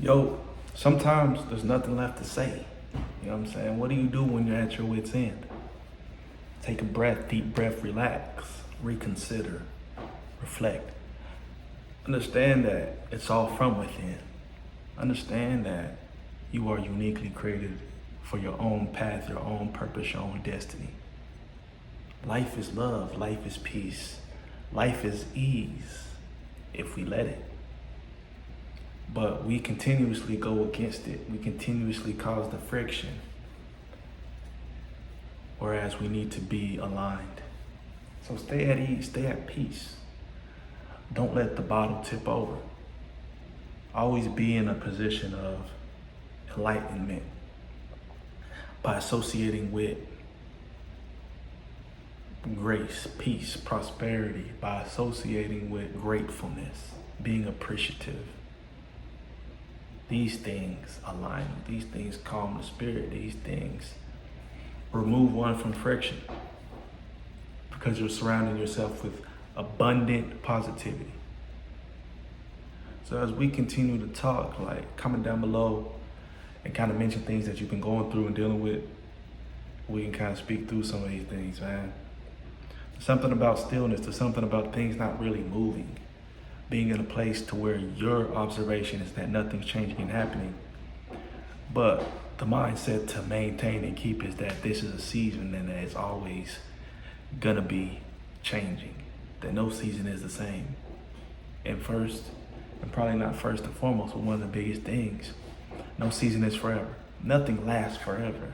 Yo, sometimes there's nothing left to say. You know what I'm saying? What do you do when you're at your wit's end? Take a breath, deep breath, relax, reconsider, reflect. Understand that it's all from within. Understand that you are uniquely created for your own path, your own purpose, your own destiny. Life is love, life is peace, life is ease if we let it. But we continuously go against it. We continuously cause the friction. Whereas we need to be aligned. So stay at ease, stay at peace. Don't let the bottle tip over. Always be in a position of enlightenment by associating with grace, peace, prosperity, by associating with gratefulness, being appreciative. These things align, these things calm the spirit, these things remove one from friction because you're surrounding yourself with abundant positivity. So as we continue to talk, like comment down below and kind of mention things that you've been going through and dealing with, we can kind of speak through some of these things, man. Something about stillness, there's something about things not really moving. Being in a place to where your observation is that nothing's changing and happening. But the mindset to maintain and keep is that this is a season and that it's always gonna be changing. That no season is the same. And first, and probably not first and foremost, but one of the biggest things, no season is forever. Nothing lasts forever.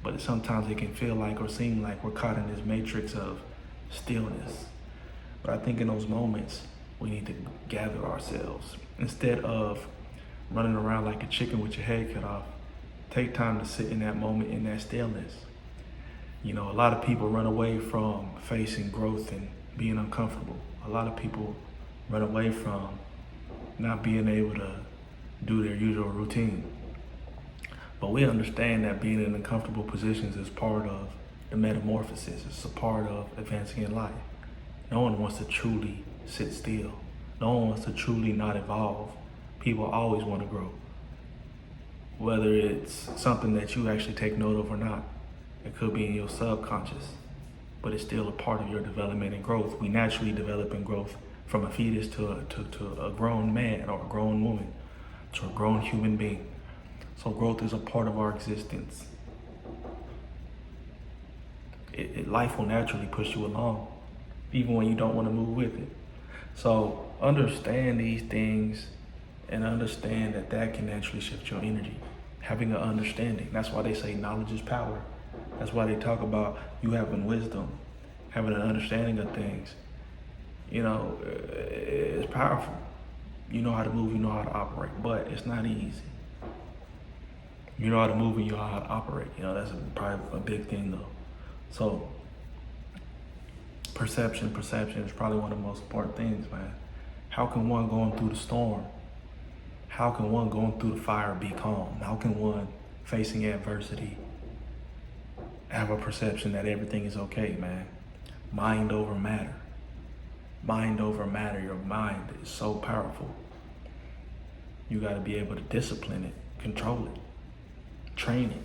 But sometimes it can feel like or seem like we're caught in this matrix of stillness. But I think in those moments, we need to gather ourselves. Instead of running around like a chicken with your head cut off, take time to sit in that moment, in that stillness. You know, a lot of people run away from facing growth and being uncomfortable. A lot of people run away from not being able to do their usual routine. But we understand that being in uncomfortable positions is part of the metamorphosis. It's a part of advancing in life. No one wants to truly sit still. No one wants to truly not evolve. People always want to grow. Whether it's something that you actually take note of or not, it could be in your subconscious, but it's still a part of your development and growth. We naturally develop and growth from a fetus to a grown man or a grown woman, to a grown human being. So growth is a part of our existence. Life will naturally push you along, even when you don't want to move with it. So understand these things and understand that that can naturally shift your energy. Having an understanding. That's why they say knowledge is power. That's why they talk about you having wisdom, having an understanding of things. You know, it's powerful. You know how to move, you know how to operate, but it's not easy. You know how to move and you know how to operate. You know, that's probably a big thing though. So perception is probably one of the most important things, man. How can one going through the storm, how can one going through the fire be calm? How can one facing adversity have a perception that everything is okay, man? Mind over matter. Mind over matter. Your mind is so powerful. You got to be able to discipline it, control it, train it.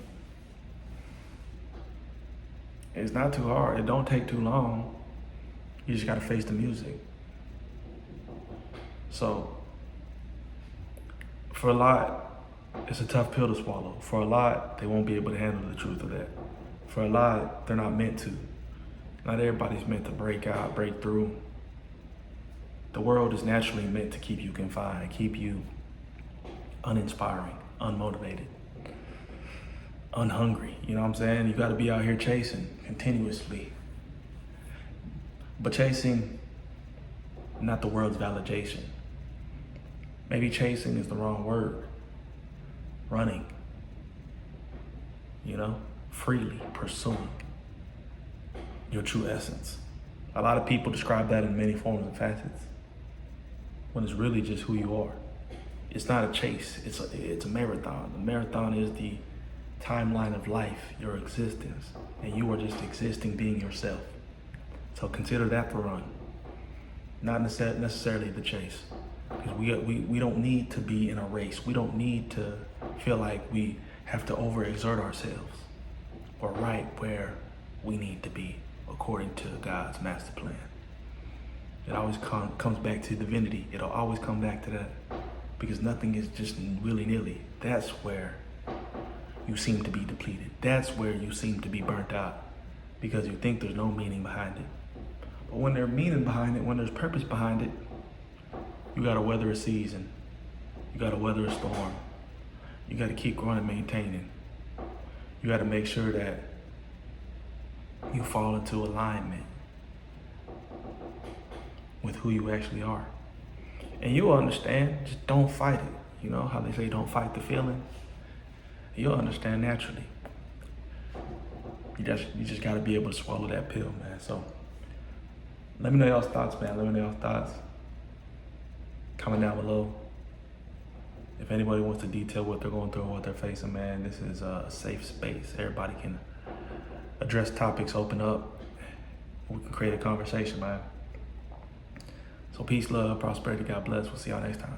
It's not too hard. It don't take too long. You just got to face the music. So for a lot, it's a tough pill to swallow. For a lot, they won't be able to handle the truth of that. For a lot, they're not meant to. Not everybody's meant to break out, break through. The world is naturally meant to keep you confined, keep you uninspiring, unmotivated, unhungry. You know what I'm saying? You got to be out here chasing continuously. But chasing, not the world's validation. Maybe chasing is the wrong word. Running, you know, freely pursuing your true essence. A lot of people describe that in many forms and facets, when it's really just who you are. It's not a chase, it's a marathon. The marathon is the timeline of life, your existence, and you are just existing, being yourself. So consider that the run, not necessarily the chase. Because we don't need to be in a race. We don't need to feel like we have to overexert ourselves. We're right where we need to be according to God's master plan. It always comes back to divinity. It'll always come back to that, because nothing is just willy-nilly. That's where you seem to be depleted. That's where you seem to be burnt out, because you think there's no meaning behind it. But when there's meaning behind it, when there's purpose behind it, you gotta weather a season. You gotta weather a storm. You gotta keep growing and maintaining. You gotta make sure that you fall into alignment with who you actually are. And you'll understand, just don't fight it. You know how they say don't fight the feeling? You'll understand naturally. You just gotta be able to swallow that pill, man. So let me know y'all's thoughts, man. Let me know y'all's thoughts. Comment down below. If anybody wants to detail what they're going through and what they're facing, man, this is a safe space. Everybody can address topics, open up. We can create a conversation, man. So peace, love, prosperity, God bless. We'll see y'all next time.